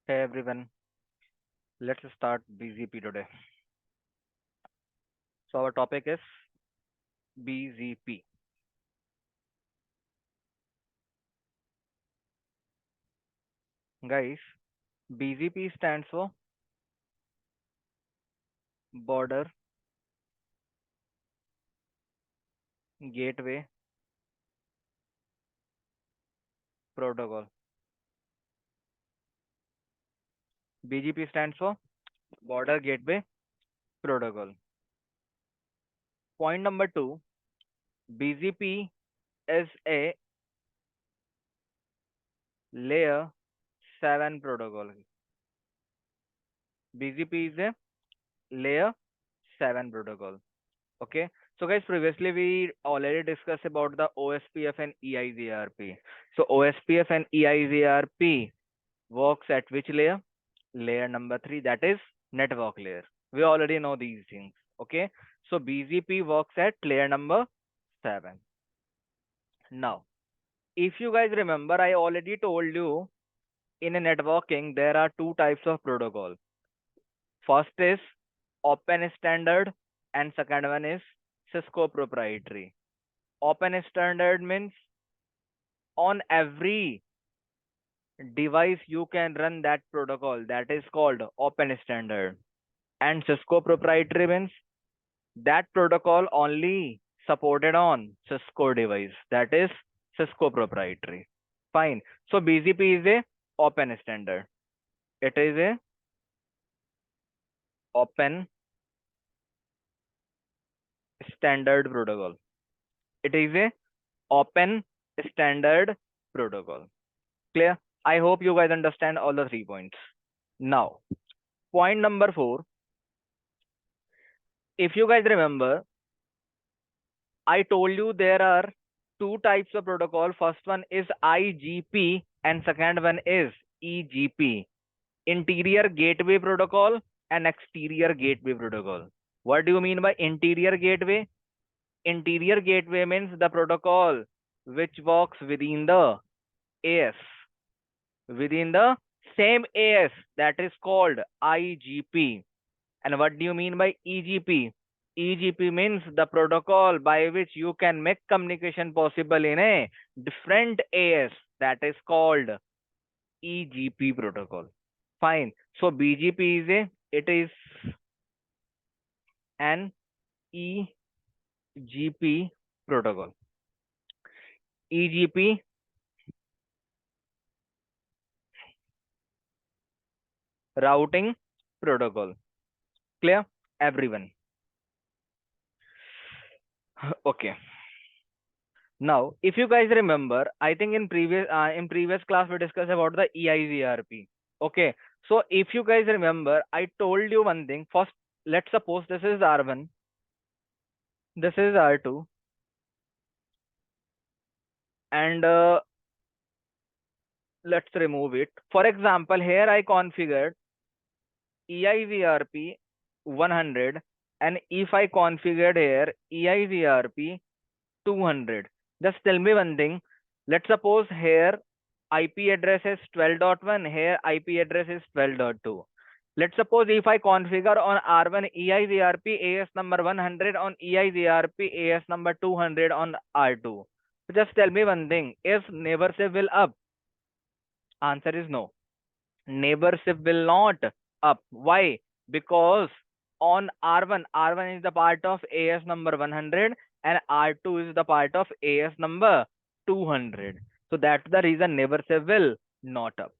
Hey everyone, let's start BZP today. So our topic is BZP. Guys, BZP stands for Border Gateway Protocol. BGP stands for Border Gateway Protocol. Point number two, BGP is a layer 7 protocol. BGP is a layer 7 protocol. Okay. So guys, previously we already discussed about the OSPF and EIGRP. So OSPF and EIGRP works at which layer? Layer number 3, that is network layer. We already know these things. Okay. So BGP works at layer number 7. Now, if you guys remember, I already told you in a networking there are two types of protocol. First is open standard and second one is Cisco proprietary. Open standard means on every device you can run that protocol, that is called open standard. And Cisco proprietary means that protocol only supported on Cisco device, that is Cisco proprietary. Fine. So BGP is a open standard. It is a open standard protocol. It is a open standard protocol. Clear? I hope you guys understand all the 3 points. Now, point number 4. If you guys remember, I told you there are two types of protocol. First one is IGP and second one is EGP. Interior Gateway Protocol and Exterior Gateway Protocol. What do you mean by interior gateway? Interior gateway means the protocol which works within the AS, within the same AS, that is called IGP. And what do you mean by EGP? EGP means the protocol by which you can make communication possible in a different AS, that is called EGP protocol. Fine. So BGP is it is an EGP protocol. EGP routing protocol. Clear? Everyone. Okay. Now, if you guys remember, I think in previous class we discussed about the EIGRP. Okay. So if you guys remember, I told you one thing. First, let's suppose this is R1, this is R2, and let's remove it. For example, here I configured EIGRP 100, and if I configured here EIGRP 200, just tell me one thing. Let's suppose here IP address is 12.1, here IP address is 12.2. Let's suppose if I configure on R1 EIGRP AS number 100, on EIGRP AS number 200 on R2. So just tell me one thing, is neighborship will up? Answer is no. Neighborship will not up. Why? Because on R1 is the part of AS number 100 and R2 is the part of AS number 200. So that's the reason neighborship will not up.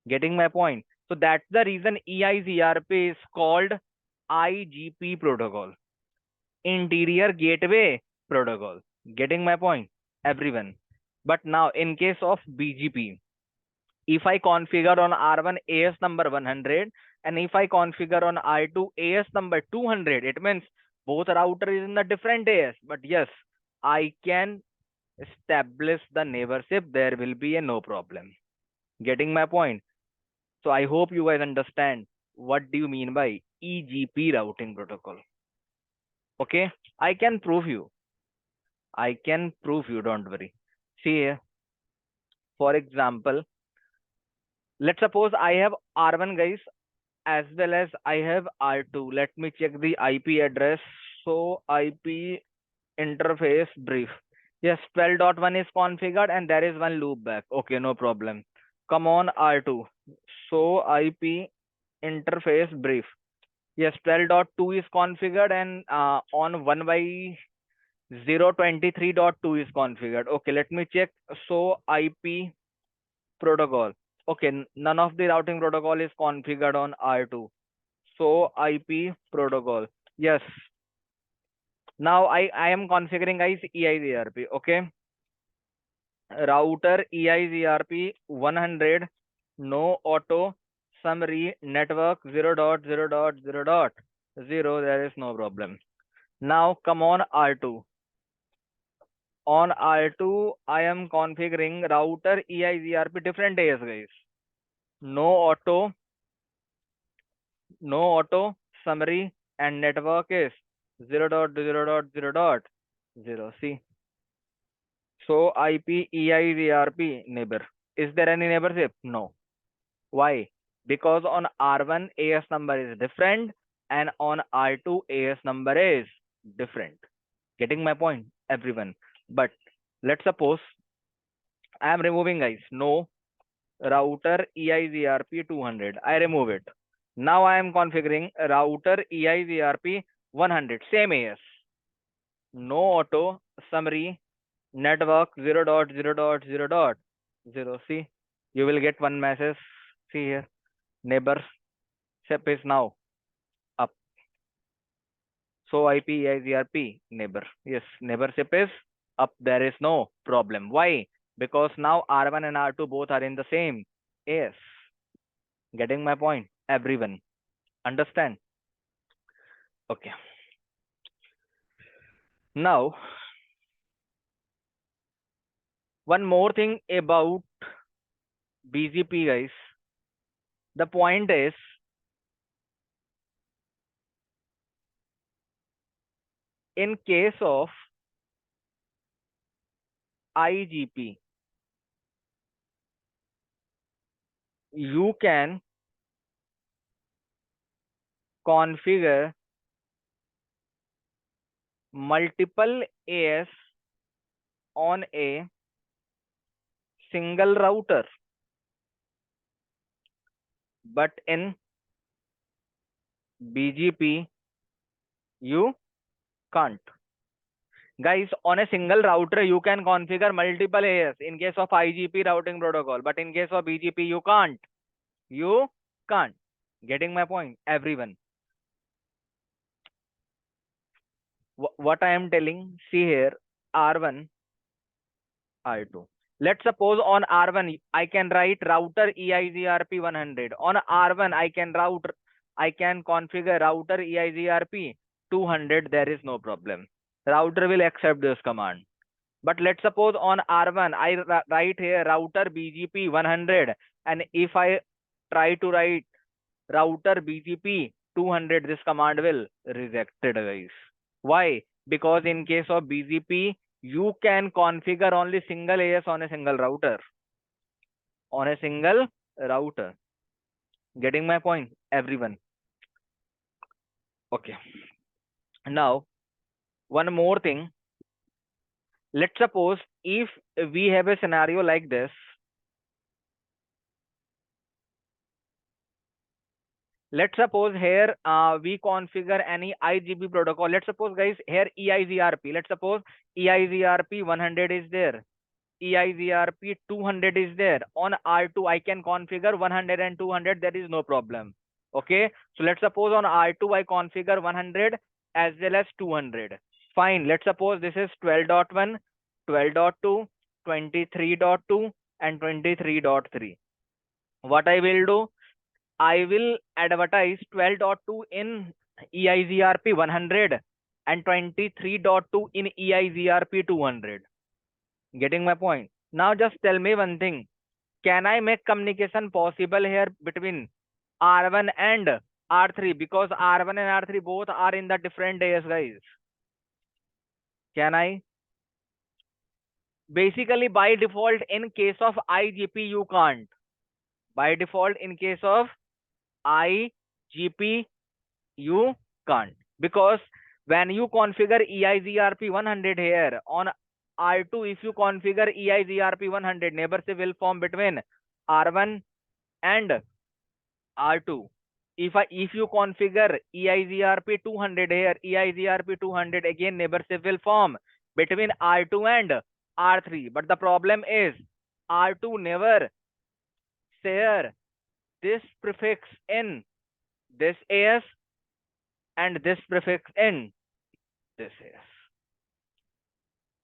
Getting my point? So that's the reason EIGRP is called IGP protocol, Interior Gateway Protocol. Getting my point, everyone? But now in case of BGP, if I configure on R1 AS number 100 and if I configure on R2 AS number 200, it means both router is in the different AS. But yes, I can establish the neighborship. There will be a no problem. Getting my point? So I hope you guys understand what do you mean by EGP routing protocol. Okay, I can prove you. I can prove you. Don't worry. See here, for example, Let's suppose I have R1 guys, as well as I have R2. Let me check the IP address. So IP interface brief. Yes, 12.1 is configured and there is one loop back. Okay, no problem. Come on, R2. So IP interface brief. Yes, 12.2 is configured and on 1 by 023.2 is configured. Okay, let me check. So IP protocol. Okay, none of the routing protocol is configured on R2. So IP protocol. Yes. Now I am configuring guys EIGRP. Okay. Router EIGRP 100. No auto summary network 0.0.0.0. There is no problem. Now come on R2. On R2, I am configuring router EIGRP different AS guys. No auto, no auto summary and network is 0.0.0.0. See, so IP EIGRP neighbor. Is there any neighborship? No. Why? Because on R1 AS number is different and on R2 AS number is different. Getting my point, everyone? But let's suppose I am removing guys. No router EIGRP 200. I remove it. Now I am configuring router EIGRP 100. Same AS. No auto summary network 0.0.0.0. See, you will get one message. See here, neighbor ship is now up. So IP EIGRP neighbor. Yes, neighborship is up. There is no problem. Why? Because now R1 and R2 both are in the same AS. Getting my point, everyone? Understand? Okay. Now, one more thing about BGP, guys. The point is, in case of IGP, you can configure multiple AS on a single router, but in BGP, you can't. Guys, on a single router, you can configure multiple AS in case of IGP routing protocol, but in case of BGP, you can't. You can't. Getting my point, everyone? What I am telling, see here, R1, R2. Let's suppose on R1, I can write router EIGRP 100. On R1, I can configure router EIGRP 200. There is no problem. Router will accept this command. But let's suppose on R1, I write here router BGP 100. And if I try to write router BGP 200, this command will rejected, guys. Why? Because in case of BGP, you can configure only single AS on a single router. On a single router. Getting my point, everyone? Okay. Now, one more thing. Let's suppose if we have a scenario like this. Let's suppose here we configure any IGP protocol. Let's suppose guys here EIGRP. Let's suppose EIGRP 100 is there. EIGRP 200 is there. On R2 I can configure 100 and 200. There is no problem. Okay. So let's suppose on R2 I configure 100 as well as 200. Fine. Let's suppose this is 12.1, 12.2, 23.2 and 23.3. What I will do? I will advertise 12.2 in EIGRP 100 and 23.2 in EIGRP 200. Getting my point? Now just tell me one thing. Can I make communication possible here between R1 and R3? Because R1 and R3 both are in the different days, guys. Can I? Basically, by default, in case of IGP, you can't. By default, in case of IGP, you can't, because when you configure EIGRP 100 here on R2, if you configure EIGRP 100, neighborship will form between R1 and R2. If you configure EIGRP 200 here, EIGRP 200, again neighborship will form between R2 and R3. But the problem is R2 never share this prefix in this AS and this prefix in this AS.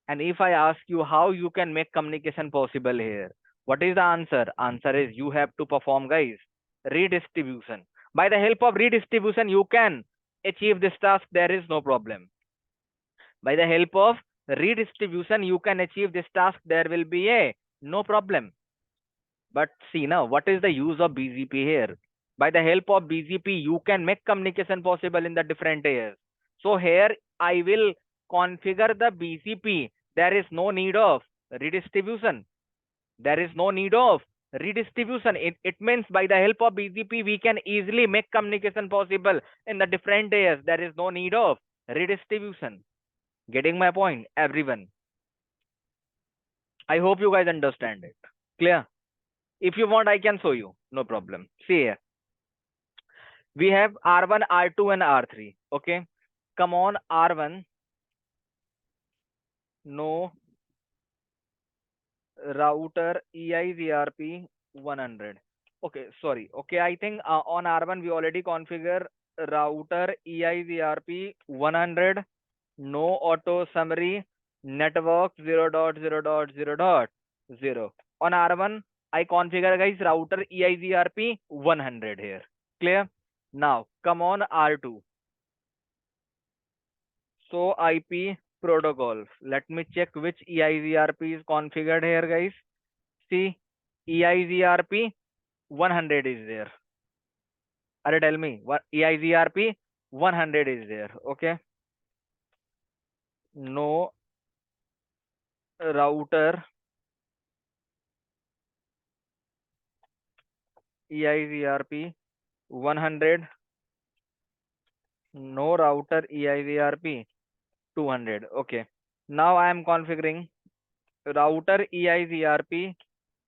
And if I ask you how you can make communication possible here, what is the answer? Answer is you have to perform, guys, redistribution. By the help of redistribution, you can achieve this task. There is no problem. By the help of redistribution, you can achieve this task. There will be a no problem. But see now, what is the use of BGP here? By the help of BGP, you can make communication possible in the different areas. So here I will configure the BGP. There is no need of redistribution. There is no need of redistribution. It means by the help of BGP, we can easily make communication possible in the different areas. There is no need of redistribution. Getting my point, everyone? I hope you guys understand it. Clear? If you want, I can show you. No problem. See here. We have R1, R2, and R3. Okay. Come on, R1. No router EIGRP 100. Okay, sorry. Okay, I think on R1 we already configure router EIGRP 100. No auto summary network 0.0.0.0. On R1 I configure, guys, router EIGRP 100 here. Clear? Now come on R2. So IP protocol. Let me check which EIGRP is configured here, guys. See, EIGRP 100 is there. Are tell me what EIGRP 100 is there? Okay. No router EIGRP 100. No router EIGRP 200. Okay. Now I am configuring router EIGRP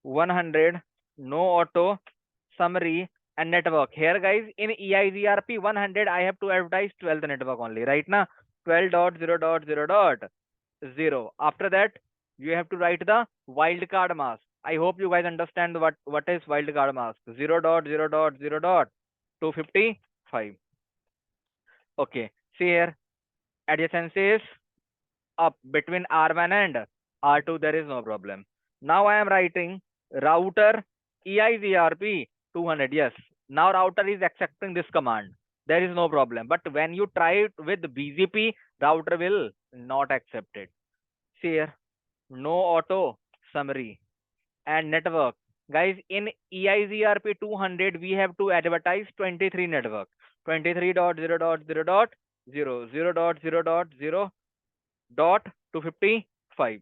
100. No auto summary and network. Here, guys, in EIGRP 100, I have to advertise 12th network only. Right now, 12.0.0.0. After that, you have to write the wildcard mask. I hope you guys understand what is wildcard mask. 0.0.0.255. Okay. See here, adjacency is up between R1 and R2. There is no problem. Now I am writing router EIGRP 200. Yes. Now router is accepting this command. There is no problem. But when you try it with BGP, router will not accept it. See here, no auto summary and network. Guys, in EIGRP 200, we have to advertise 23 network. 23.0.0.0, 0.0.0.255.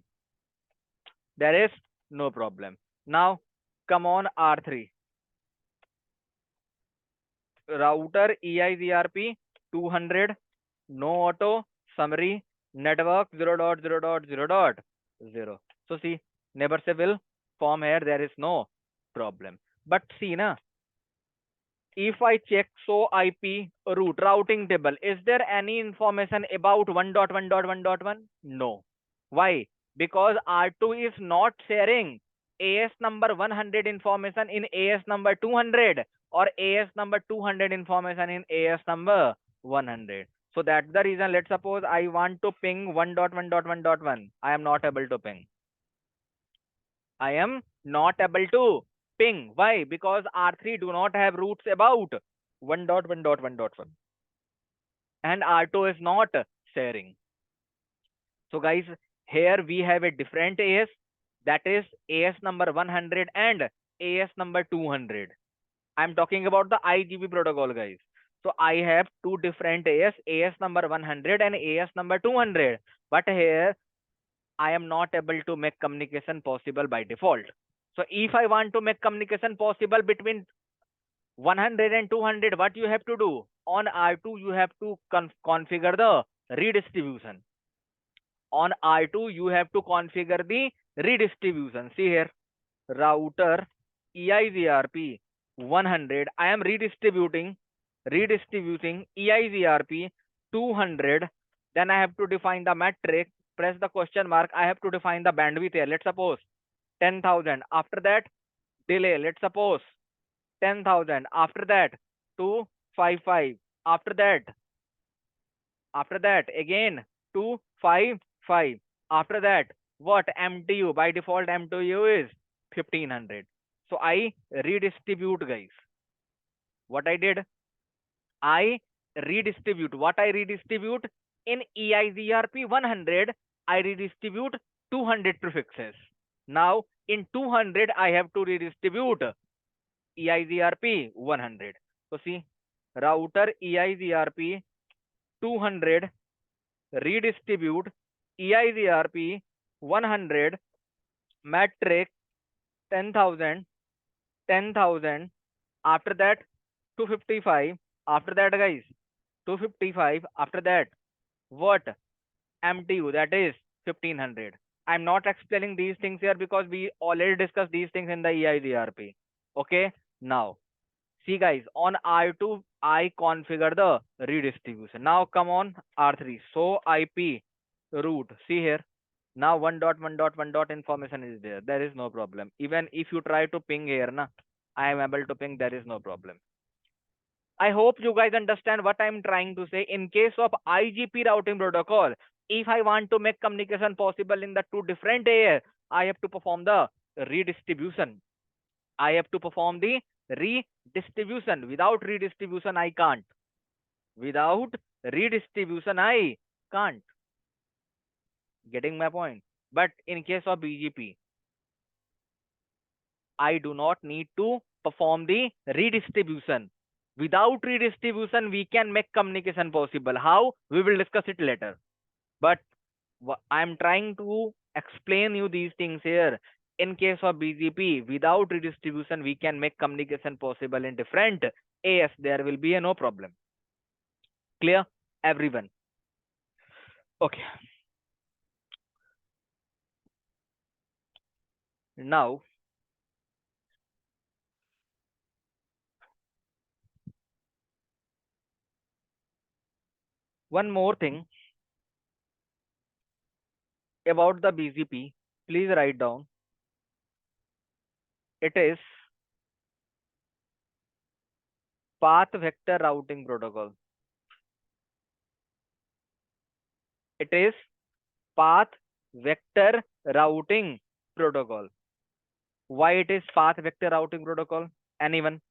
There is no problem. Now come on R3. Router EIGRP 200. No auto summary network 0.0.0.0. So see, neighborship will form here. There is no problem. But see na, if I check so IP root routing table, is there any information about 1.1.1.1? No. Why? Because R2 is not sharing AS number 100 information in AS number 200 or AS number 200 information in AS number 100. So that's the reason. Let's suppose I want to ping 1.1.1.1. I am not able to ping. I am not able to ping. Why? Because R3 do not have roots about 1.1.1.1 and R2 is not sharing. So guys, here we have a different AS, that is AS number 100 and AS number 200. I'm talking about the IGP protocol, guys. So I have two different AS number 100 and AS number 200. But here I am not able to make communication possible by default. So if I want to make communication possible between 100 and 200, what you have to do? On R2, you have to configure the redistribution. On R2, you have to configure the redistribution. See here, router EIGRP 100. I am redistributing EIGRP 200. Then I have to define the metric. Press the question mark. I have to define the bandwidth here. Let's suppose 10,000. After that, delay. Let's suppose 10,000. After that, 255. After that, again 255. After that, what? MTU. By default, MTU is 1500. So I redistribute, guys. What I did, I redistribute. What I redistribute? In EIGRP 100, I redistribute 200 prefixes. Now in 200, I have to redistribute EIGRP 100. So see, router EIGRP 200 redistribute EIGRP 100 metric 10,000, 10,000. After that, 255. After that, guys, 255. After that, what? MTU, that is 1500. I'm not explaining these things here because we already discussed these things in the EIGRP. Okay, now see, guys, on R2 I configure the redistribution. Now come on R3. So IP root. See here. Now 1.1.1 information is there. There is no problem. Even if you try to ping here, na, I am able to ping. There is no problem. I hope you guys understand what I'm trying to say. In case of IGP routing protocol, if I want to make communication possible in the two different air, I have to perform the redistribution. I have to perform the redistribution. Without redistribution, I can't. Without redistribution, I can't. Getting my point? But in case of BGP, I do not need to perform the redistribution. Without redistribution, we can make communication possible. How? We will discuss it later. But I'm trying to explain you these things here. In case of BGP, without redistribution, we can make communication possible in different AS. There will be no problem. Clear, everyone? Okay. Now, one more thing about the BGP. Please write down. It is path vector routing protocol. It is path vector routing protocol. Why it is path vector routing protocol? Anyone?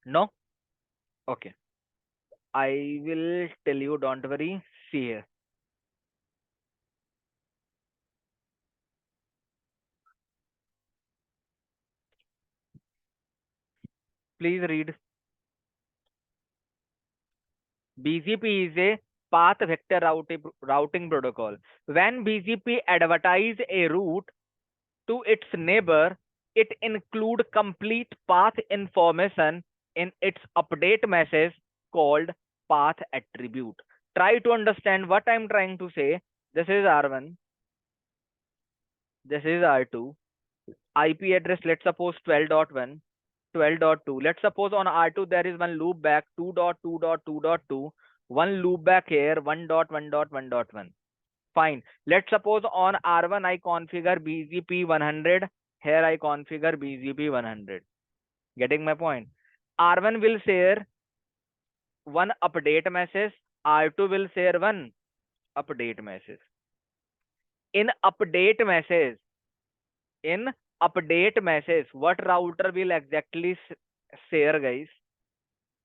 No? Okay. I will tell you, don't worry. See here. Please read. BGP is a path vector routing protocol. When BGP advertise a route to its neighbor, it include complete path information in its update message called path attribute. Try to understand what I'm trying to say. This is R1. This is R2. IP address, let's suppose 12.1, 12.2. Let's suppose on R2 there is one loop back 2.2.2.2, one loop back here 1.1.1.1. Fine. Let's suppose on R1 I configure BGP 100. Here I configure BGP 100. Getting my point? R1 will share one update message. R2 will share one update message. In update message, what router will exactly share, guys?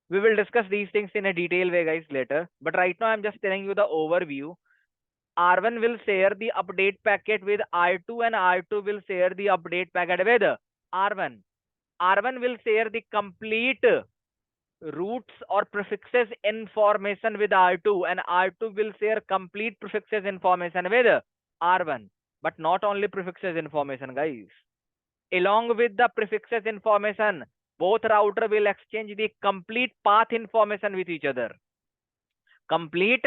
We will discuss these things in a detailed way, guys, later. But right now, I'm just telling you the overview. R1 will share the update packet with R2 and R2 will share the update packet with R1. R1 will share the complete routes or prefixes information with R2 and R2 will share complete prefixes information with R1. But not only prefixes information, guys. Along with the prefixes information, both router will exchange the complete path information with each other. Complete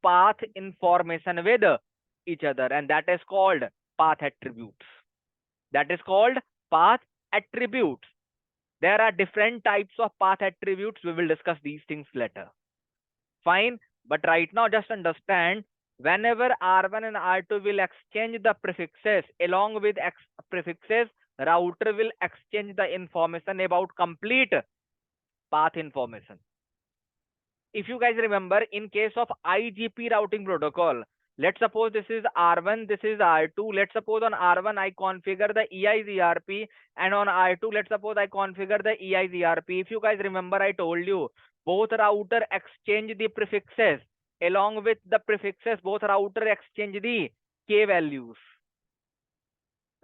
path information with each other, and that is called path attributes. That is called path attributes. There are different types of path attributes. We will discuss these things later. Fine. But right now, just understand, whenever R1 and R2 will exchange the prefixes along with prefixes, router will exchange the information about complete path information. If you guys remember, in case of IGP routing protocol, let's suppose this is R1, this is R2. Let's suppose on R1 I configure the EIGRP, and on R2 let's suppose I configure the EIGRP. If you guys remember, I told you both router exchange the prefixes. Along with the prefixes, both router exchange the K values.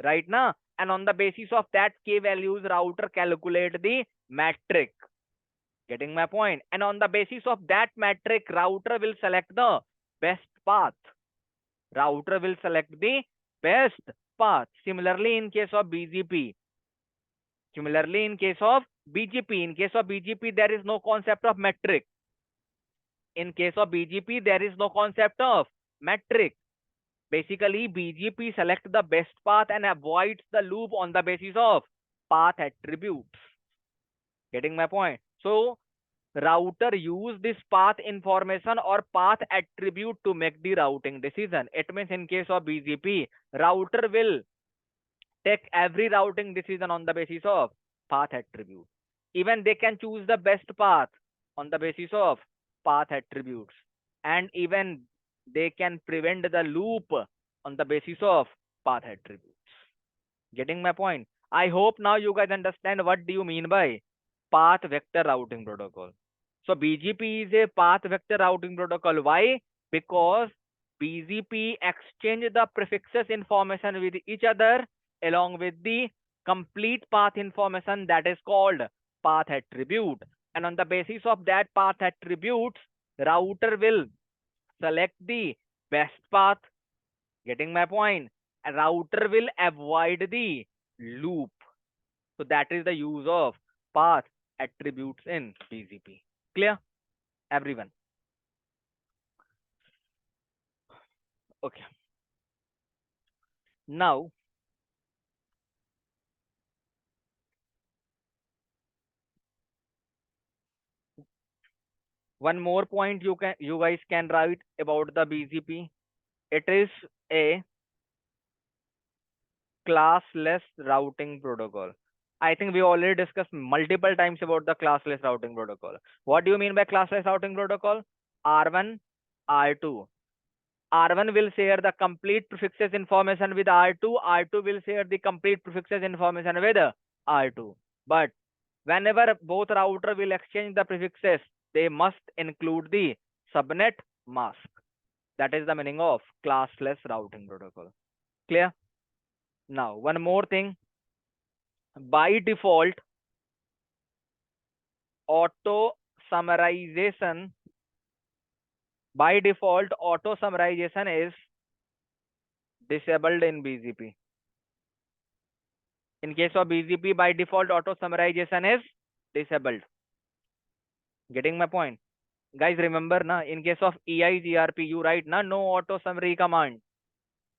Right now, and on the basis of that K values, router calculate the metric. Getting my point? And on the basis of that metric, router will select the best path. Router will select the best path. Similarly, in case of BGP. Similarly, in case of BGP. In case of BGP, there is no concept of metric. In case of BGP, there is no concept of metric. Basically, BGP select the best path and avoids the loop on the basis of path attributes. Getting my point? So, router use this path information or path attribute to make the routing decision. It means in case of BGP, router will take every routing decision on the basis of path attribute. Even they can choose the best path on the basis of path attributes. And even they can prevent the loop on the basis of path attributes. Getting my point? I hope now you guys understand what do you mean by path vector routing protocol. So BGP is a path vector routing protocol. Why? Because BGP exchange the prefixes information with each other along with the complete path information, that is called path attribute. And on the basis of that path attributes, router will select the best path. Getting my point? A router will avoid the loop. So that is the use of path attributes in BGP. Clear? Everyone? Okay. Now, one more point you guys can write about the BGP. It is a classless routing protocol. I think we already discussed multiple times about the classless routing protocol. What do you mean by classless routing protocol? R1, R2. R1 will share the complete prefixes information with R2. R2 will share the complete prefixes information with R2. But whenever both router will exchange the prefixes, they must include the subnet mask. That is the meaning of classless routing protocol. Clear? Now, one more thing. By default, auto summarization auto summarization is disabled in BGP. In case of BGP, by default auto summarization is disabled. Getting my point? Guys, remember na, in case of EIGRP, you write na no auto summary command.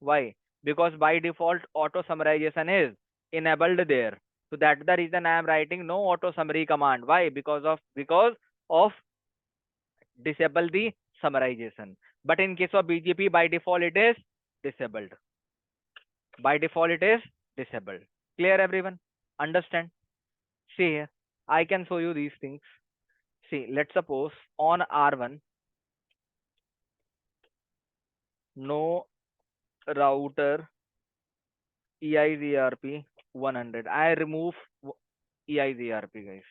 Why? Because by default auto summarization is enabled there. So that's the reason I am writing no auto summary command. Why? Because of disable the summarization. But in case of BGP, by default it is disabled. By default it is disabled. Clear, everyone? Understand? See here, I can show you these things. See, let's suppose on R1, no router EIGRP 100. I remove EIGRP, guys.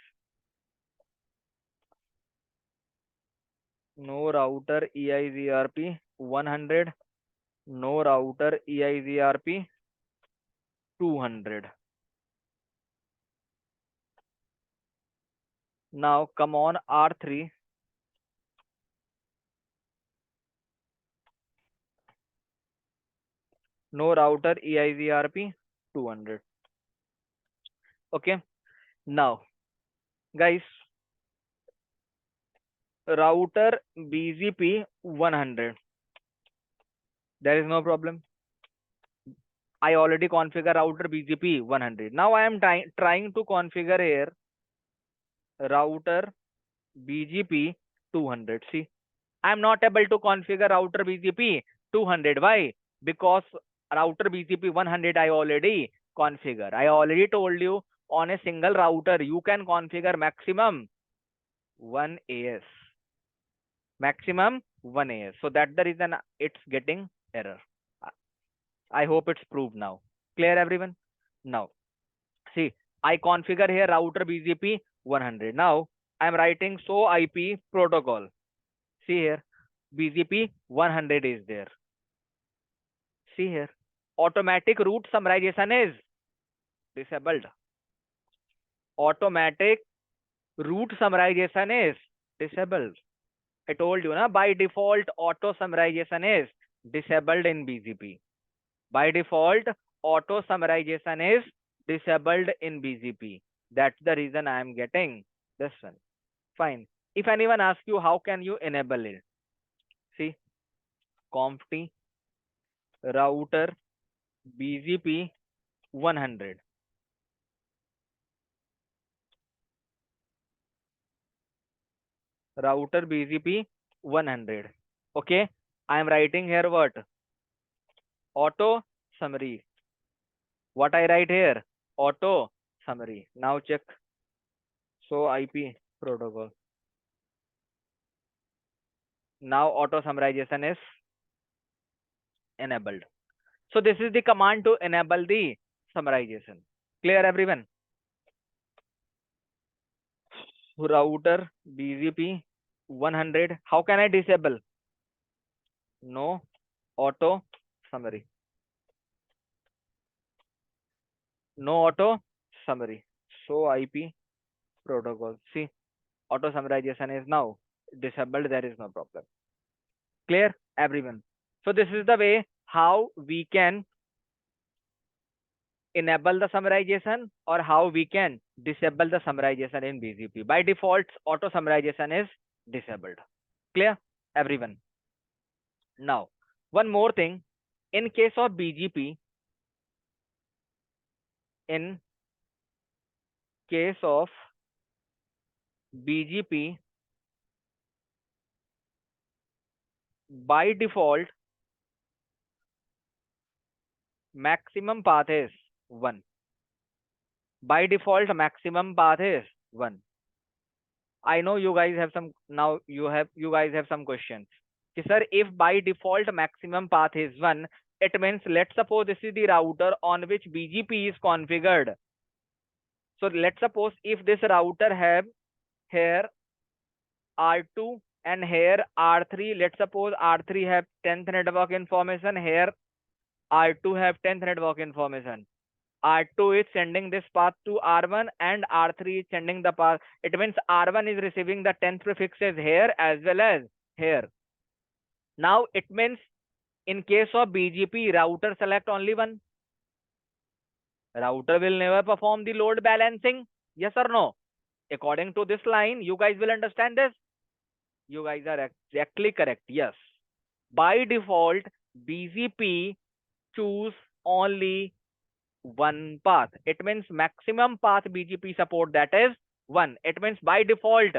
No router EIGRP 100. No router EIGRP 200. Now come on R3. No router EIGRP 200. Okay. Now, guys, router BGP 100. There is no problem. I already configure router BGP 100. Now I am trying to configure here router BGP 200. See, I am not able to configure router BGP 200. Why? Because router BGP 100 I already configure. I already told you on a single router you can configure maximum 1 AS. Maximum 1 AS. So that's the reason it's getting error. I hope it's proved now. Clear everyone? Now, see, I configure here router BGP 100. Now, I'm writing so IP protocol. See here, BGP 100 is there. See here, automatic route summarization is disabled. Automatic route summarization is disabled. I told you, na, by default, auto summarization is disabled in BGP. By default, auto summarization is disabled in BGP. That's the reason I am getting this one. Fine. If anyone asks you how can you enable it, see, conft router BGP 100. Router BGP 100. Okay. I am writing here what? Auto summary. What I write here? Auto summary. Now check. So IP protocol. Now auto summarization is enabled. So this is the command to enable the summarization. Clear everyone? Router BGP 100. How can I disable? No auto summary. No auto summary. So IP protocol. See, auto summarization is now disabled. There is no problem. Clear everyone? So this is the way how we can enable the summarization or how we can disable the summarization in BGP. By default, auto summarization is disabled. Clear everyone? Now, one more thing. In case of BGP, in case of BGP, by default, maximum path is 1. By default, maximum path is 1. I know you guys have some now you guys have some questions. Okay, sir, if by default maximum path is 1, it means let's suppose this is the router on which BGP is configured. So let's suppose if this router have here R2 and here R3, let's suppose R3 have 10th network information, here R2 have 10th network information. R2 is sending this path to R1 and R3 is sending the path. It means R1 is receiving the 10th prefixes here as well as here. Now it means in case of BGP, router select only one. Router will never perform the load balancing. Yes or no? According to this line, you guys will understand this. You guys are exactly correct. Yes. By default, BGP choose only one path. It means maximum path BGP support, that is 1. It means by default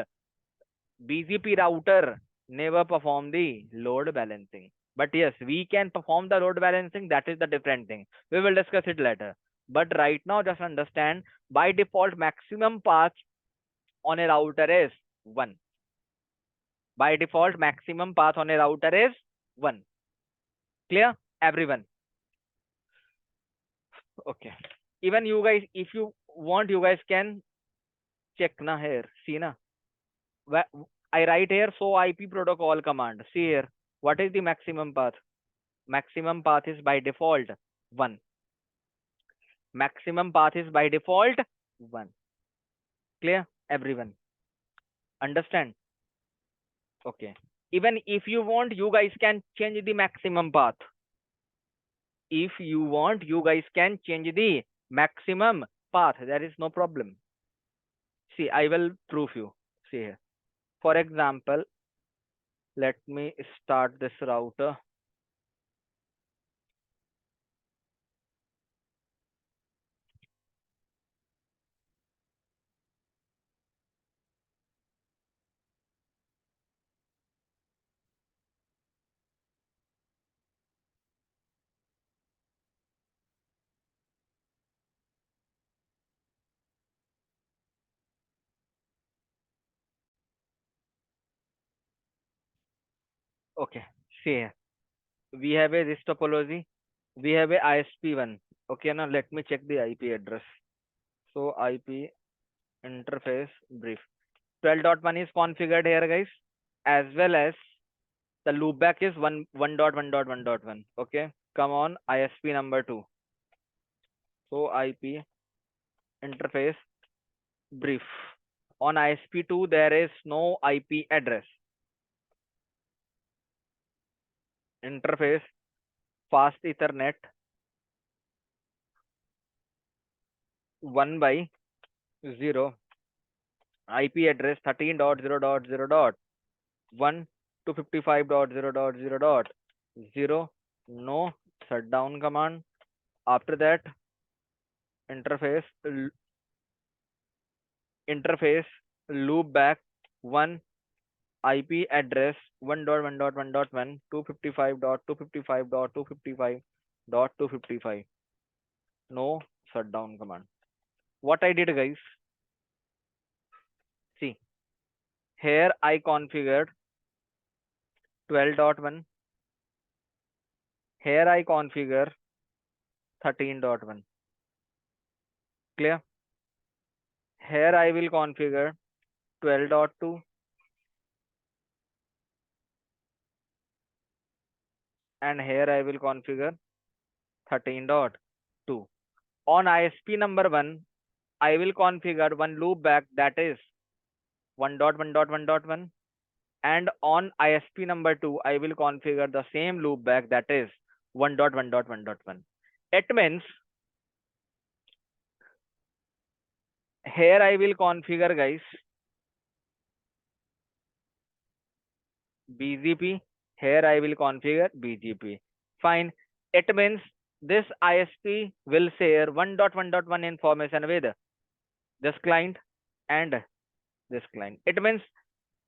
BGP router never perform the load balancing. But yes, we can perform the load balancing. That is the different thing. We will discuss it later. But right now, just understand by default maximum path on a router is 1. By default maximum path on a router is 1. Clear everyone? Okay. Even you guys, if you want, you guys can check na here. See na. I write here so IP protocol command. See here. What is the maximum path? Maximum path is by default 1. Maximum path is by default 1. Clear everyone? Understand? Okay. Even if you want, you guys can change the maximum path. if you want, you guys can change the maximum path. There is no problem. See, I will prove you. See here. For example, let me start this router. Okay. See here. We have a this topology. We have a ISP1. Okay, now let me check the IP address. So IP interface brief. 12.1 is configured here, guys, as well as the loopback is 1.1.1.1. Okay, come on, ISP number 2. So IP interface brief. On ISP2, there is no IP address. Interface fast Ethernet 1 by 0. IP address 13.0.0.1 to 55.0.0.0. No shutdown command. After that, interface interface loopback 1 IP address 1.1.1.1 255.255.255.255. No shutdown command. What I did, guys, see here I configured 12.1. Here I configure 13.1. Clear? Here I will configure 12.2 and here I will configure 13.2. On ISP number 1, I will configure one loopback, that is 1.1.1.1, and on ISP number 2, I will configure the same loopback, that is 1.1.1.1. It means here I will configure, guys, BGP. Here I will configure BGP. Fine. It means this ISP will share 1.1.1 information with this client and this client. It means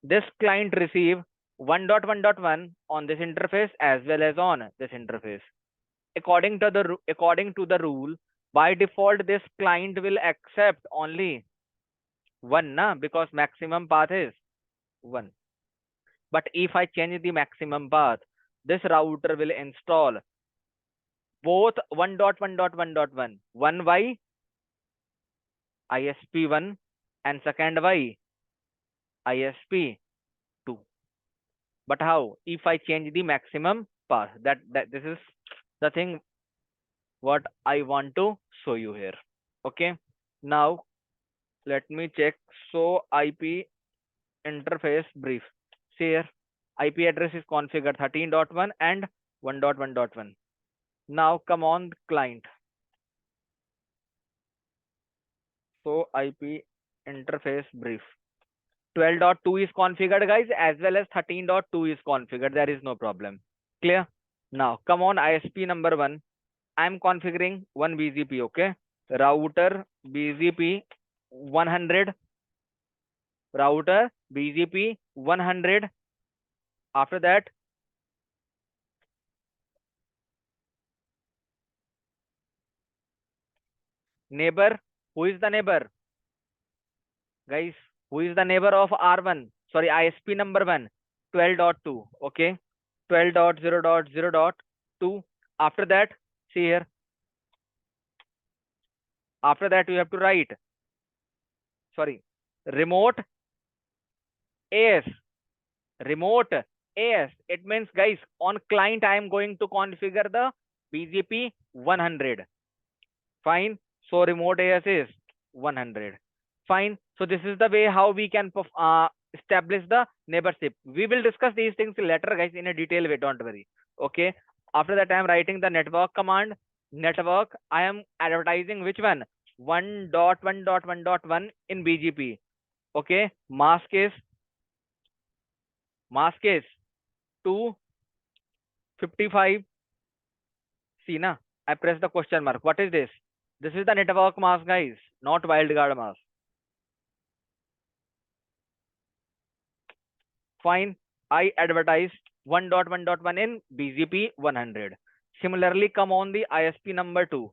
this client receive 1.1.1 on this interface as well as on this interface. According to the rule, by default this client will accept only one, na, because maximum path is 1. But if I change the maximum path, this router will install both 1.1.1.1, one by ISP1 and second by ISP2. But how? If I change the maximum path, that this is the thing what I want to show you here. Okay. Now let me check. So IP interface brief. See here, IP address is configured 13.1 and 1.1.1. Now come on client. So IP interface brief. 12.2 is configured, guys, as well as 13.2 is configured. There is no problem. Clear? Now come on ISP number 1. I am configuring one BGP. Okay. Router BGP 100. Router BGP 100. After that, neighbor. Who is the neighbor? Guys, who is the neighbor of R1? Sorry, ISP number 1. 12.2. Okay. 12.0.0.2. After that, see here. After that, you have to write, sorry, remote AS. Remote AS. It means, guys, on client, I am going to configure the BGP 100. Fine. So remote AS is 100. Fine. So this is the way how we can establish the neighborship. We will discuss these things later, guys, in a detailed way. Don't worry. Okay. After that, I am writing the network command. Network, I am advertising which one? 1.1.1.1 in BGP. Okay, mask is 255. See na, I press the question mark. What is this? This is the network mask, guys, not wildcard mask. Fine. I advertised 1.1.1 in BGP 100. Similarly, come on the ISP number 2.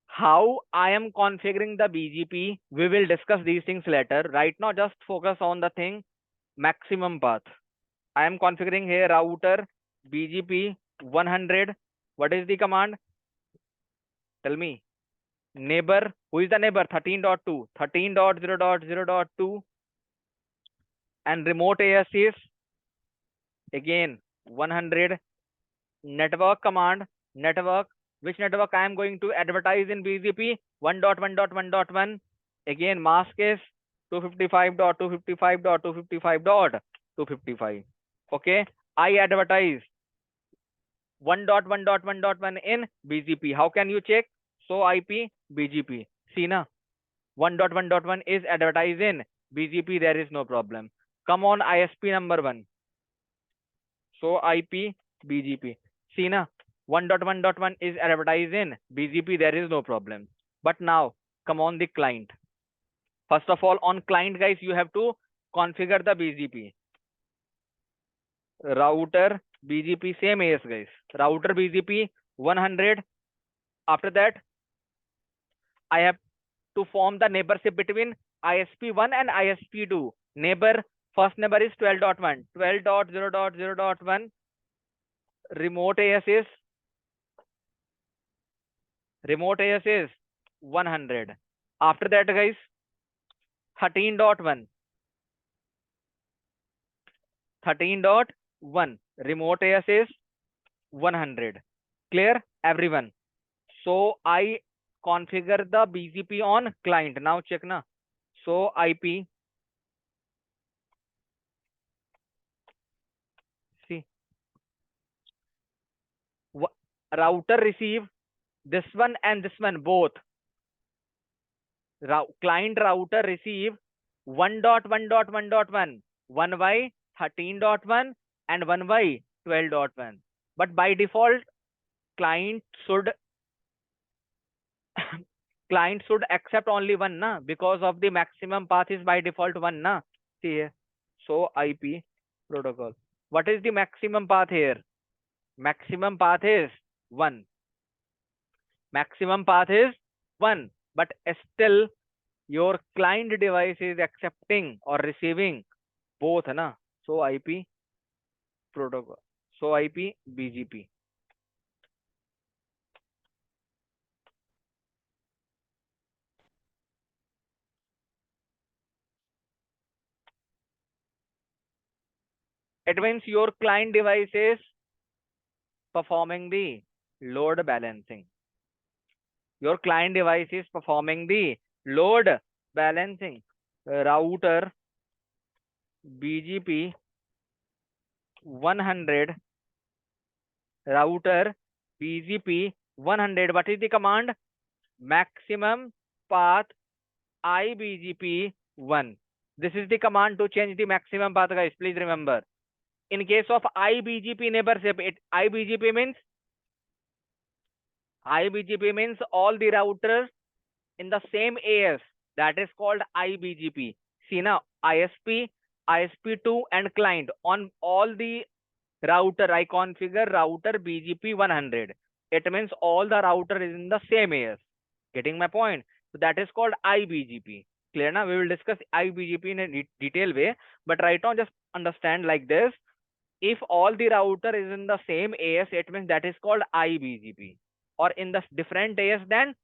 How I am configuring the BGP, we will discuss these things later. Right now, just focus on the thing maximum path. I am configuring here router BGP 100. What is the command? Tell me. Neighbor, who is the neighbor? 13.2, 13.0.0.2, and remote AS is again 100. Network command, network, which network I am going to advertise in BGP? 1.1.1.1. Again, mask is 255.255.255.255. Okay, I advertise 1.1.1.1 in BGP. How can you check? So IP BGP. See na, 1.1.1 is advertised in BGP. There is no problem. Come on, ISP number 1. So IP BGP. See na, 1.1.1 is advertised in BGP. There is no problem. But now come on the client. First of all, on client, guys, you have to configure the BGP. Router BGP, same AS, guys. Router BGP 100. After that, I have to form the neighborship between ISP1 and ISP2. Neighbor, first neighbor is 12.1. 12.0.0.1. Remote AS is 100. After that, guys, 13.1. 13.1. Remote AS is 100. Clear, everyone? So I configure the BGP on client. Now check na. So IP, see, router receive this one and this one both. Client router receive 1.1.1.1, 1 by 13.1 and 1 by 12.1. But by default, client should client should accept only one na, because of the maximum path is by default one na. See here. So IP protocol. What is the maximum path here? Maximum path is 1. Maximum path is 1. But still your client device is accepting or receiving both na. So IP protocol. So IP BGP. It means your client device is performing the load balancing. Your client device is performing the load balancing. Router BGP 100. Router BGP 100. What is the command? Maximum path IBGP 1. This is the command to change the maximum path, guys. Please remember. In case of IBGP neighborship, IBGP means all the routers in the same AS. That is called IBGP. See now, ISP, ISP2 and client. On all the router, I configure router BGP 100. It means all the router is in the same AS. Getting my point? So that is called IBGP. Clear now? We will discuss IBGP in a detailed way. But right now, just understand like this. If all the router is in the same AS, it means that is called IBGP. Or in the different AS than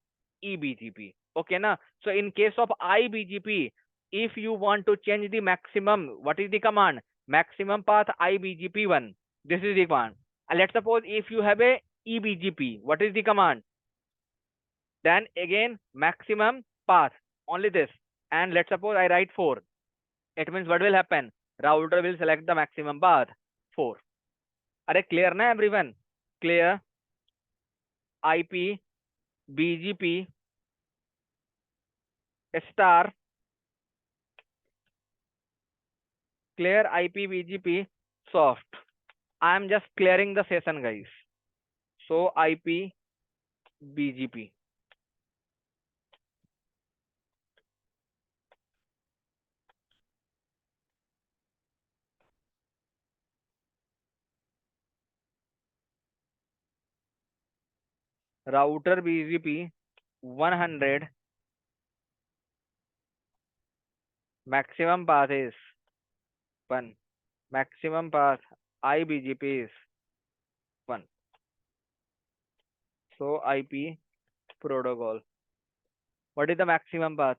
EBGP. Okay na? So in case of IBGP, if you want to change the maximum, what is the command? Maximum path IBGP 1. This is the command. And let's suppose if you have a EBGP, what is the command? Then again maximum path, only this. And let's suppose I write 4. It means what will happen? Router will select the maximum path 4. अरे clear ना everyone? Clear. IP, BGP, star, clear IP, BGP, soft. I am just clearing the session, guys. So IP, BGP. Router BGP 100, maximum path is 1. Maximum path IBGP is 1. So IP protocol. What is the maximum path?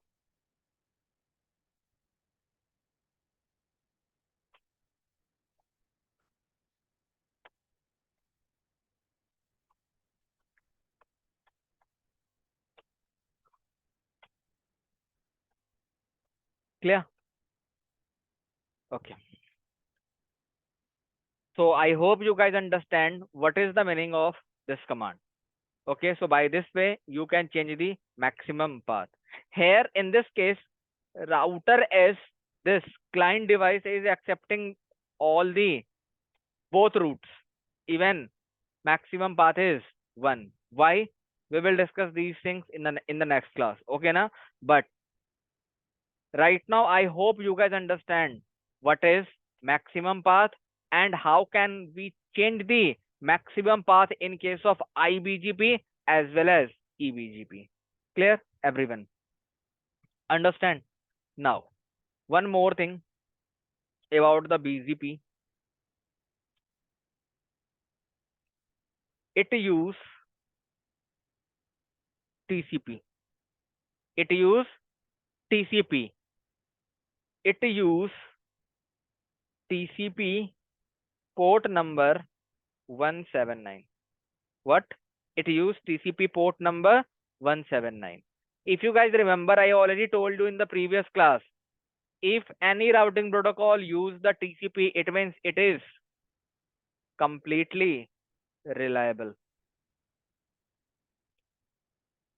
Clear? Okay. So I hope you guys understand what is the meaning of this command. Okay, so by this way you can change the maximum path. Here in this case, router is this client device is accepting all the both routes. Even maximum path is 1. Why? We will discuss these things in the next class. Okay, na? But right now I hope you guys understand what is maximum path and how can we change the maximum path in case of IBGP as well as EBGP. Clear, everyone? Understand? Now, one more thing about the BGP. It use TCP. It use TCP. It use TCP port number 179. What? It use TCP port number 179. If you guys remember, I already told you in the previous class, if any routing protocol use the TCP, it means it is completely reliable.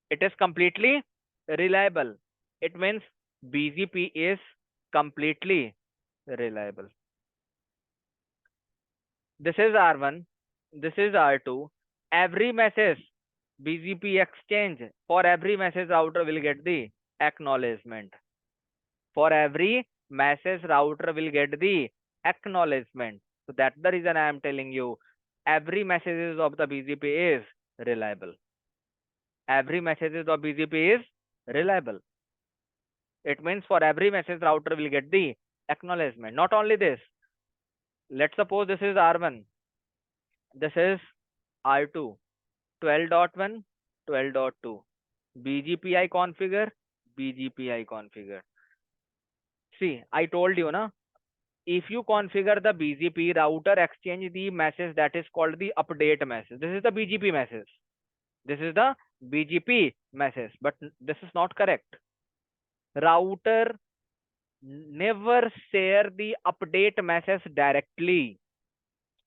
It is completely reliable. It means BGP is completely reliable. This is R1. This is R2. Every message BGP exchange, for every message router will get the acknowledgement. For every message router will get the acknowledgement. So that's the reason I am telling you every messages of the BGP is reliable. Every messages of BGP is reliable. It means for every message router will get the acknowledgement. Not only this, let's suppose this is R1, this is R2, 12.1, 12.2. BGPI configure, BGPI configure. See, I told you, na, if you configure the BGP router exchange the message that is called the update message. This is the BGP message. This is the BGP message, but this is not correct. Router never share the update message directly.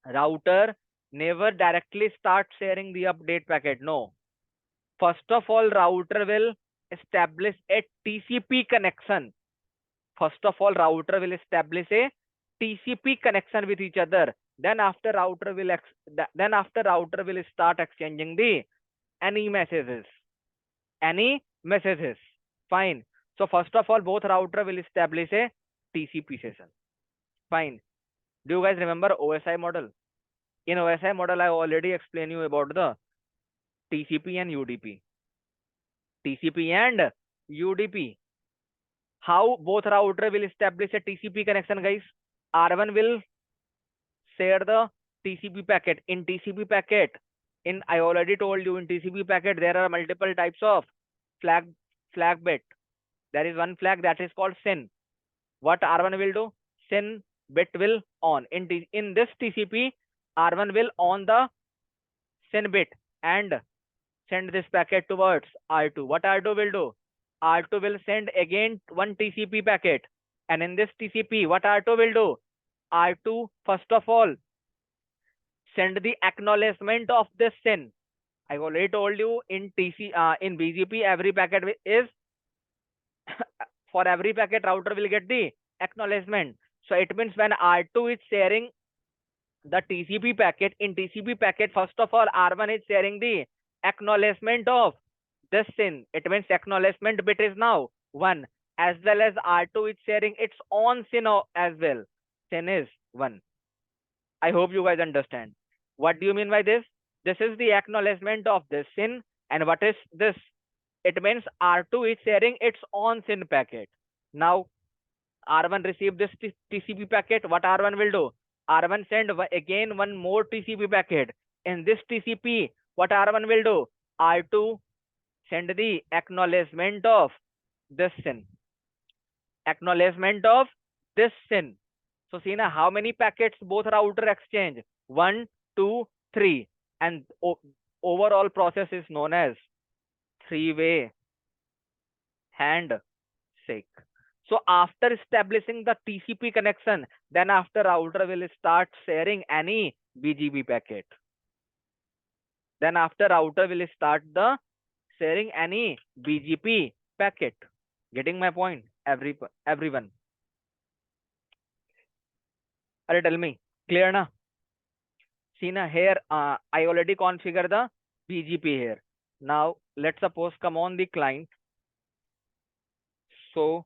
Router never directly start sharing the update packet. No. First of all, router will establish a TCP connection. First of all, router will establish a TCP connection with each other. Then after router will start exchanging the any messages. Any messages. Fine. So first of all, both router will establish a TCP session. Fine. Do you guys remember OSI model? In OSI model, I already explained you about the TCP and UDP. TCP and UDP. How both router will establish a TCP connection, guys? R1 will share the TCP packet. In TCP packet, I already told you in TCP packet there are multiple types of flag bit. There is one flag that is called SYN. What R1 will do? SYN bit will on. In this TCP, R1 will on the SYN bit and send this packet towards R2. What R2 will do? R2 will send again one TCP packet. And in this TCP, what R2 will do? R2, first of all, send the acknowledgement of this SYN. I already told you in in BGP every packet is for every packet router will get the acknowledgement. So it means when R2 is sharing the TCP packet, in TCP packet, first of all, R1 is sharing the acknowledgement of this SYN. It means acknowledgement bit is now 1, as well as R2 is sharing its own SYN as well. SYN is 1. I hope you guys understand. What do you mean by this? This is the acknowledgement of this SYN. And what is this? It means R2 is sharing its own SYN packet. Now, R1 received this TCP packet. What R1 will do? R1 send again one more TCP packet. In this TCP, what R1 will do? R2 send the acknowledgement of this SYN. Acknowledgement of this SYN. So see now how many packets both router exchange? 1, 2, 3. And overall process is known as three-way handshake. So after establishing the TCP connection, then after router will start sharing any BGP packet. Then after router will start the sharing any BGP packet. Getting my point, everyone? Are tell me, clear na? See na here, I already configure the BGP here. Now let's suppose come on the client. So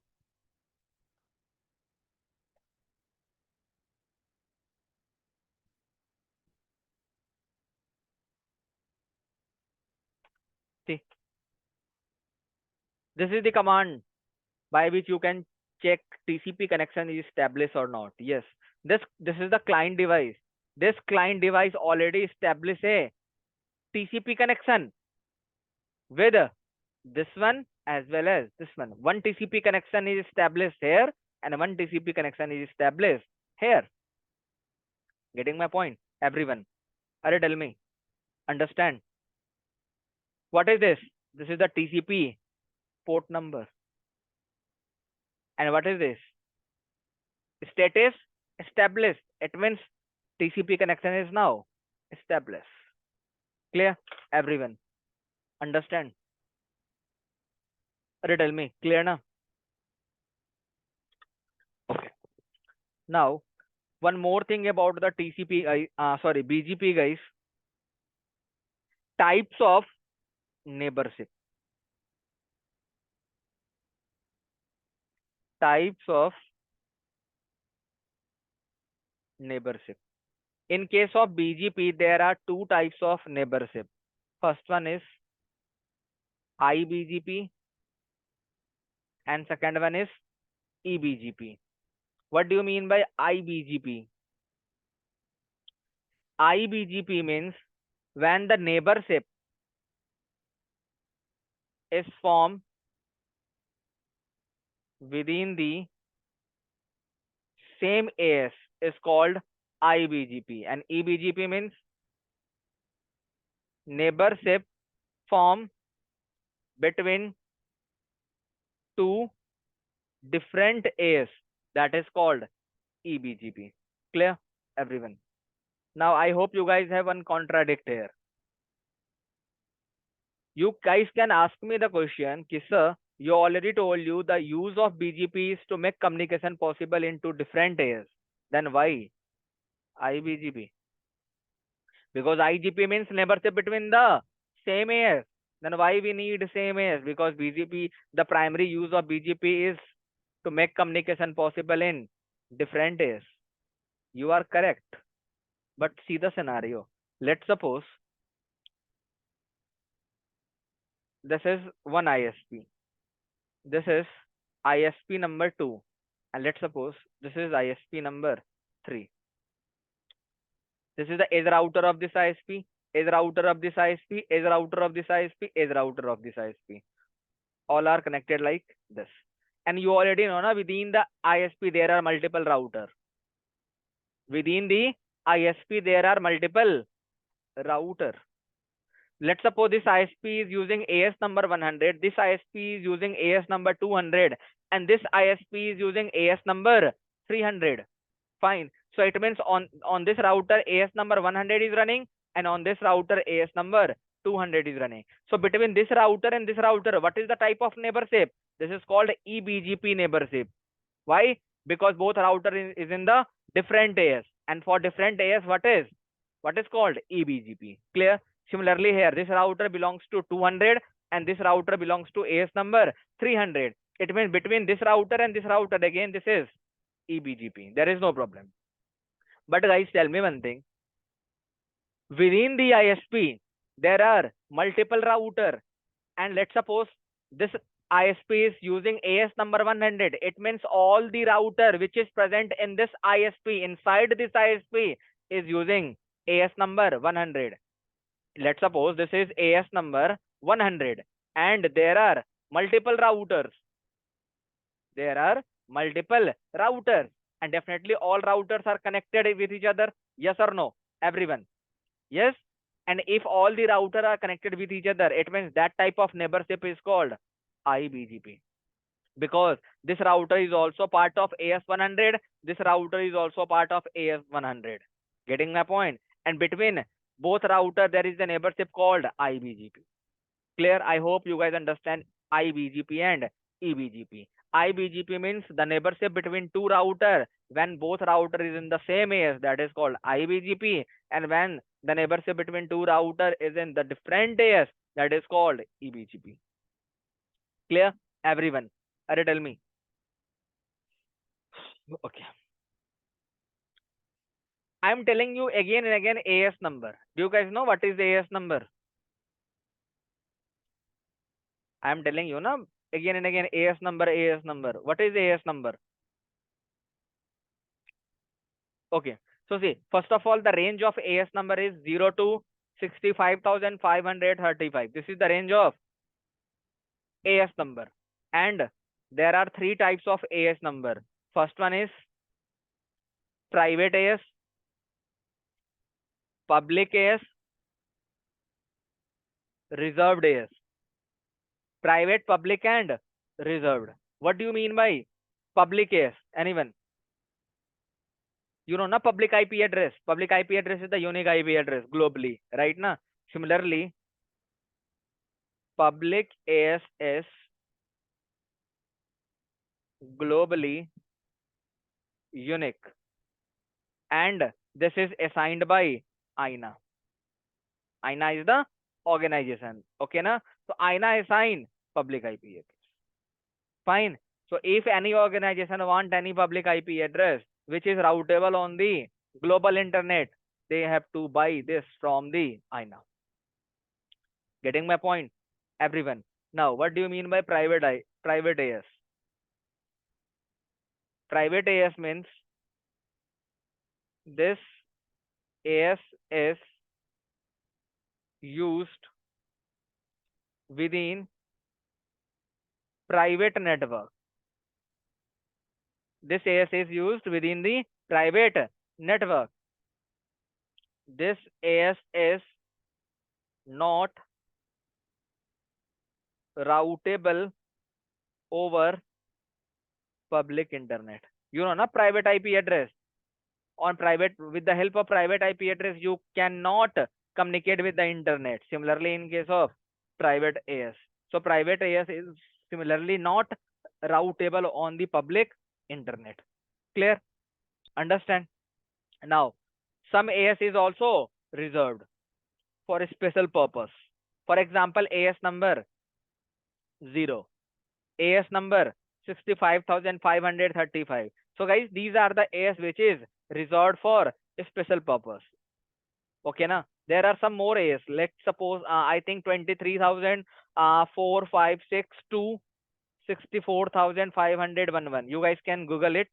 see, this is the command by which you can check TCP connection is established or not. Yes, this is the client device. This client device already established a TCP connection with this one as well as this one. One TCP connection is established here and one TCP connection is established here. Getting my point, everyone? Are tell me, understand? What is this? This is the TCP port number. And what is this? Status established. It means TCP connection is now established. Clear, everyone? Understand? Tell me, clear now? Okay. Now, one more thing about the TCP, BGP guys. Types of neighborship. Types of neighborship. In case of BGP, there are two types of neighborship. First one is IBGP and second one is EBGP. What do you mean by IBGP? IBGP means when the neighborship is formed within the same AS is called IBGP, and EBGP means neighborship formed between two different AS, that is called EBGP. Clear, everyone? Now I hope you guys have one contradict here. You guys can ask me the question, sir, you already told you the use of BGP is to make communication possible into different AS. Then why IBGP? Because IGP means neighborship between the same AS. Then why we need same AS? Because BGP, the primary use of BGP is to make communication possible in different AS. You are correct. But see the scenario. Let's suppose this is one ISP. This is ISP number 2. And let's suppose this is ISP number 3. This is the edge router of this ISP, edge router of this ISP, edge router of this ISP, edge router of this ISP. All are connected like this. And you already know, na, within the ISP there are multiple routers. Within the ISP there are multiple routers. Let's suppose this ISP is using AS number 100, this ISP is using AS number 200, and this ISP is using AS number 300. Fine. So it means on this router AS number 100 is running, and on this router AS number 200 is running. So between this router and this router, what is the type of neighborship? This is called eBGP neighborship. Why? Because both router is in the different AS, and for different AS, what is called eBGP. Clear? Similarly here, this router belongs to 200 and this router belongs to AS number 300. It means between this router and this router, again this is eBGP. There is no problem. But guys, tell me one thing. Within the ISP, there are multiple router, and let's suppose this ISP is using AS number 100. It means all the router which is present in this ISP, inside this ISP, is using AS number 100. Let's suppose this is AS number 100, and there are multiple routers. There are multiple routers, and definitely all routers are connected with each other. Yes or no? Everyone. Yes. And if all the routers are connected with each other, it means that type of neighborship is called IBGP. Because this router is also part of AS100, this router is also part of AS100. Getting my point? And between both router, there is a neighborship called IBGP. Clear? I hope you guys understand IBGP and EBGP. IBGP means the neighborship between two router when both router is in the same AS, that is called IBGP, and when the neighborship between two router is in the different AS, that is called EBGP. Clear? Everyone? Are tell me. Okay. I'm telling you again and again AS number. Do you guys know what is AS number? I'm telling you now again and again AS number, AS number. What is AS number? Okay. So see, first of all, the range of AS number is 0 to 65,535. This is the range of AS number. And there are three types of AS number. First one is private AS, public AS, reserved AS. Private, public, and reserved. What do you mean by public AS? Anyone? You know, na public IP address. Public IP address is the unique IP address globally, right? Na? Similarly, public AS is globally unique, and this is assigned by INA. INA is the organization. Okay, na? So INA assign public IP address. Fine. So if any organization want any public IP address which is routable on the global internet, they have to buy this from the INA. Getting my point, everyone? Now, what do you mean by private AS? Private AS means this AS is used within private network. This AS is used within the private network. This AS is not routable over public internet. You know, na private IP address. On private, with the help of private IP address, you cannot communicate with the internet. Similarly, in case of private AS. So private AS is similarly not routable on the public internet. Clear? Understand? Now, some AS is also reserved for a special purpose. For example, AS number 0, AS number 65,535. So guys, these are the AS which is reserved for a special purpose. Okay, na? There are some more AS. Let's suppose I think 23,456 to 64,511. You guys can Google it.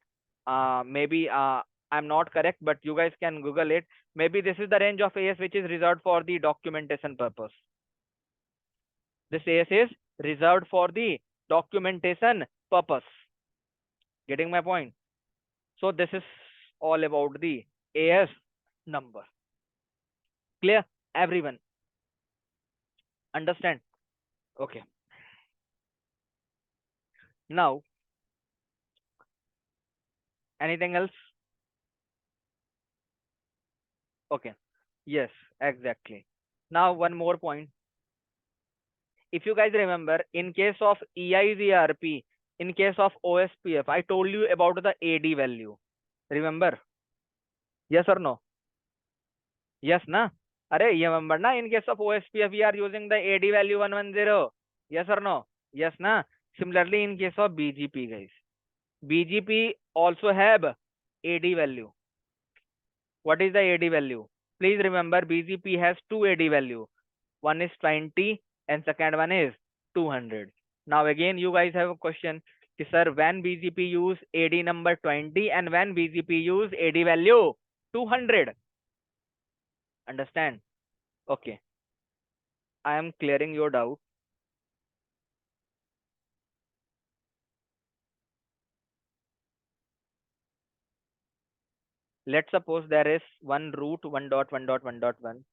Maybe I'm not correct, but you guys can Google it. Maybe this is the range of AS which is reserved for the documentation purpose. This AS is reserved for the documentation purpose. Getting my point? So this is all about the AS number. Clear? Everyone? Understand? Okay. Now, anything else? Okay. Yes, exactly. Now one more point. If you guys remember, in case of EIGRP, in case of OSPF, I told you about the AD value. Remember? Yes or no? Yes, na? Arey, you remember na? In case of OSPF, we are using the AD value 110. Yes or no? Yes, na? Similarly, in case of BGP, guys, BGP also have AD value. What is the AD value? Please remember, BGP has two AD value. One is 20 and second one is 200. Now again, you guys have a question. Sir, when BGP use AD number 20 and when BGP use AD value 200? Understand? Okay. I am clearing your doubt. Let's suppose there is one route 1.1.1.1.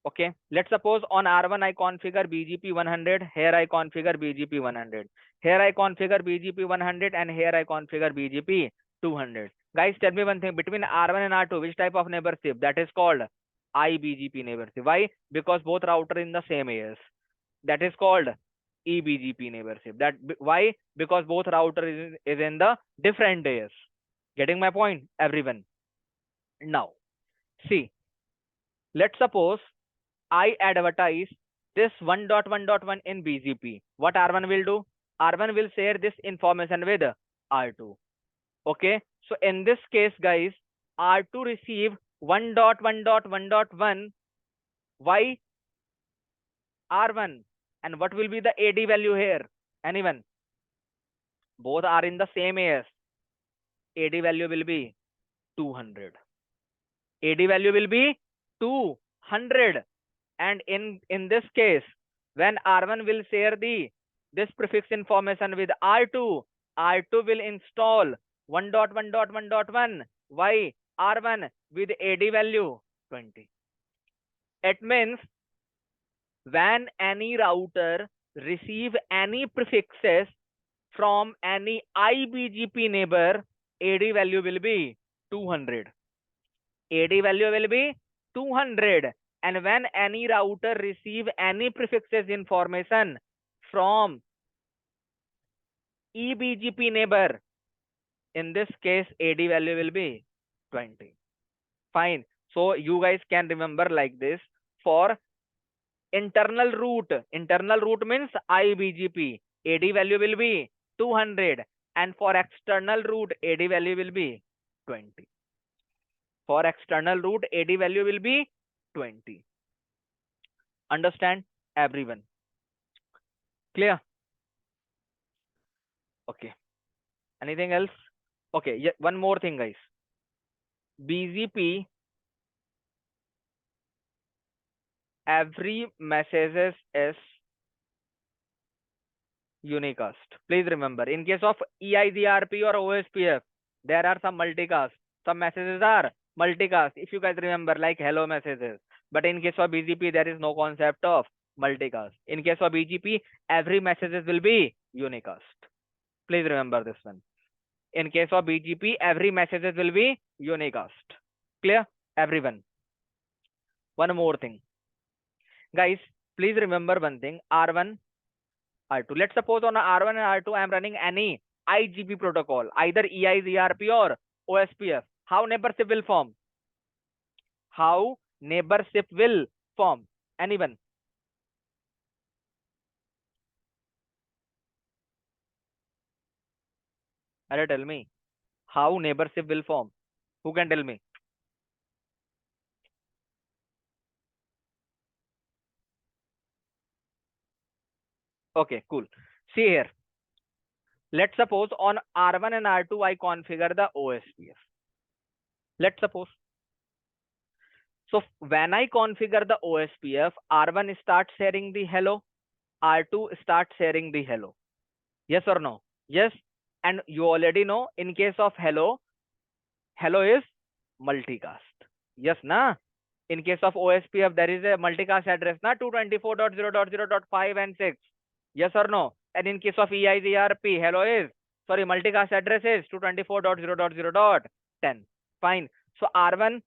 Okay, let's suppose on R1 I configure BGP 100, here I configure BGP 100, here I configure BGP 100, and here I configure BGP 200. Guys, tell me one thing, between R1 and R2, which type of neighborship? That is called IBGP neighborship. Why? Because both router in the same AS. That is called EBGP neighborship. Why? Because both router is in the different AS. Getting my point, everyone? Now, see, let's suppose I advertise this 1.1.1 in BGP. What R1 will do? R1 will share this information with R2. Okay. So in this case, guys, R2 receive 1.1.1.1. Why R1? And what will be the AD value here? Anyone? Both are in the same AS. AD value will be 200. AD value will be 200. And in this case, when R1 will share this prefix information with R2, R2 will install 1.1.1.1. Why? R1 with AD value 20. It means when any router receive any prefixes from any IBGP neighbor, AD value will be 200. AD value will be 200. And when any router receive any prefixes information from EBGP neighbor, in this case AD value will be 20. Fine. So you guys can remember like this. For internal route means IBGP, AD value will be 200, and for external route AD value will be 20. For external route AD value will be 20. Understand, everyone? Clear? Okay. Anything else? Okay. Yeah, one more thing, guys. BGP, every messages is unicast. Please remember, in case of EIGRP or OSPF, there are some multicast. Some messages are multicast. If you guys remember, like hello messages. But in case of BGP, there is no concept of multicast. In case of BGP, every messages will be unicast. Please remember this one. In case of BGP, every messages will be unicast. Clear, everyone? One more thing, guys. Please remember one thing: R1, R2. Let's suppose on R1 and R2, I am running any IGP protocol, either EIGRP or OSPF. How neighborship will form? How neighborship will form? Anyone? Tell me. How neighborship will form? Who can tell me? Okay, cool. See here. Let's suppose on R1 and R2, I configure the OSPF. Let's suppose. So when I configure the OSPF, R1 starts sharing the hello, R2 starts sharing the hello. Yes or no? Yes. And you already know, in case of hello, hello is multicast. Yes, na? In case of OSPF, there is a multicast address, na? 224.0.0.5 and 6. Yes or no? And in case of EIGRP, hello is, sorry, multicast address is 224.0.0.10. Fine. So R1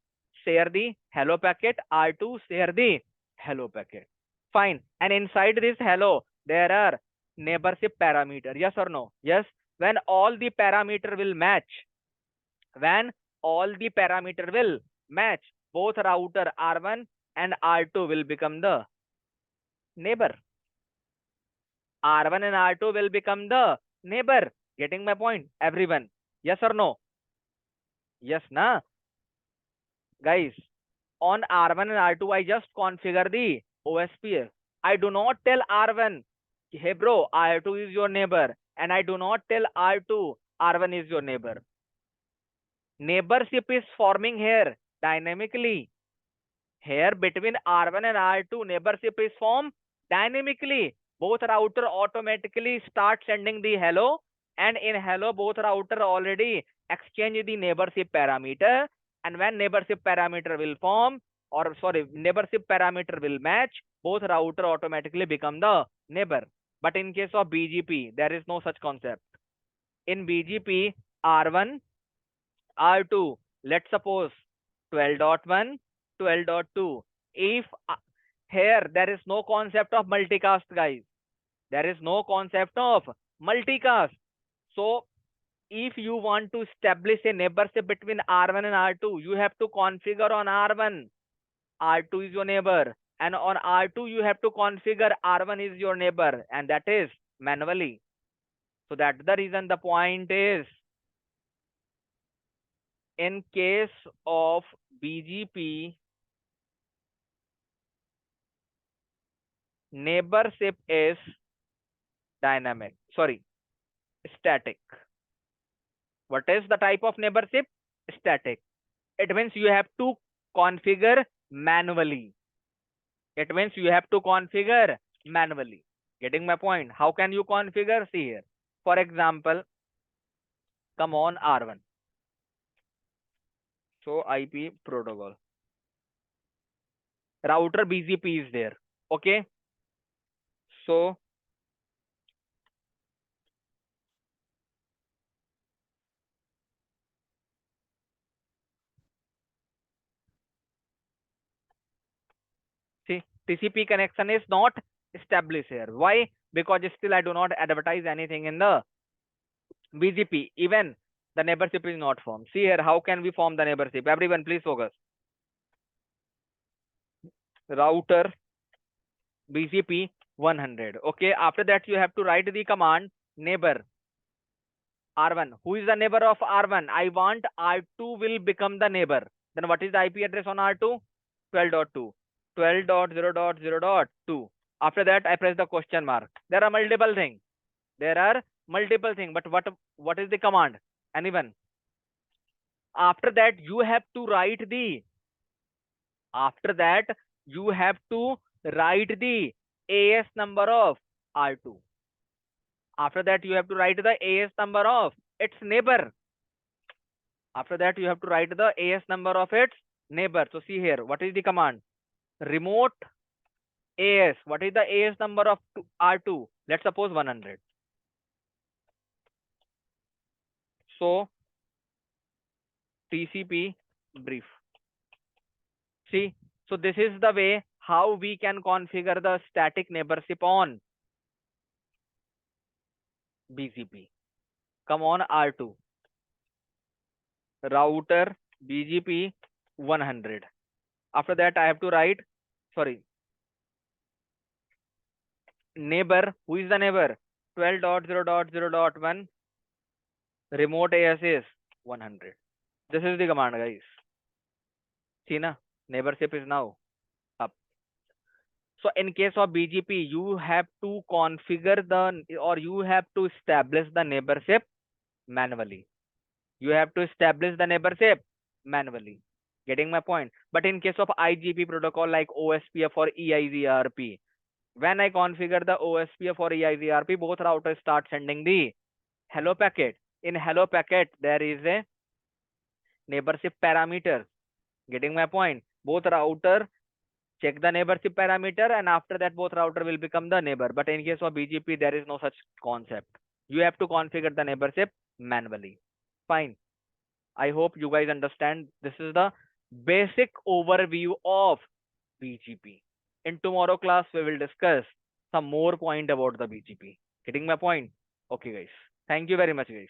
share the hello packet, R2 share the hello packet. Fine. And inside this hello, there are neighborship parameter. Yes or no? Yes. When all the parameter will match, when all the parameter will match, both router R1 and R2 will become the neighbor. R1 and R2 will become the neighbor. Getting my point, everyone? Yes or no? Yes, na? Guys, on R1 and R2, I just configure the OSPF. I do not tell R1, hey bro, R2 is your neighbor. And I do not tell R2, R1 is your neighbor. Neighborship is forming here dynamically. Here between R1 and R2, neighborship is formed dynamically. Both router automatically start sending the hello, and in hello, both router already exchange the neighborship parameter. And when neighborship parameter will form, or sorry, neighborship parameter will match, both router automatically become the neighbor. But in case of BGP, there is no such concept. In BGP, R1, R2, let's suppose 12.1, 12.2. If here there is no concept of multicast, guys. There is no concept of multicast. So if you want to establish a neighborship between R1 and R2, you have to configure on R1. R2 is your neighbor. And on R2, you have to configure R1 is your neighbor. And that is manually. So that's the reason the point is, in case of BGP, neighborship is dynamic. Sorry, static. What is the type of neighborship? Static. It means you have to configure manually. It means you have to configure manually. Getting my point? How can you configure? See here. For example, come on R1. So IP protocol. Router BGP is there. Okay. So see, TCP connection is not established here. Why? Because still I do not advertise anything in the BGP. Even the neighborship is not formed. See here, how can we form the neighborship? Everyone, please focus. Router BGP 100. Okay, after that you have to write the command neighbor R1. Who is the neighbor of R1? I want R2 will become the neighbor. Then what is the IP address on R2? 12.2. 12.0.0.2. After that, I press the question mark. There are multiple things. There are multiple things. But what is the command? Anyone? After that, you have to write the. After that, you have to write the AS number of R2. After that, you have to write the AS number of its neighbor. After that, you have to write the AS number of its neighbor. So see here, what is the command? Remote AS. What is the AS number of R2? Let's suppose 100. So TCP brief. See, so this is the way how we can configure the static neighborship on BGP. Come on R2. Router BGP 100. After that, I have to write, sorry, neighbor. Who is the neighbor? 12.0.0.1. Remote AS is 100. This is the command, guys. See na, neighborship is now up. So in case of BGP, you have to configure the, or you have to establish the neighborship manually. You have to establish the neighborship manually. Getting my point? But in case of IGP protocol like OSPF or EIGRP, when I configure the OSPF or EIGRP, both routers start sending the hello packet. In hello packet, there is a neighborship parameter. Getting my point? Both router check the neighborship parameter, and after that both router will become the neighbor. But in case of BGP, there is no such concept. You have to configure the neighborship manually. Fine. I hope you guys understand. This is the basic overview of BGP. In tomorrow class, we will discuss some more point about the BGP. Getting my point? Okay, guys. Thank you very much, guys.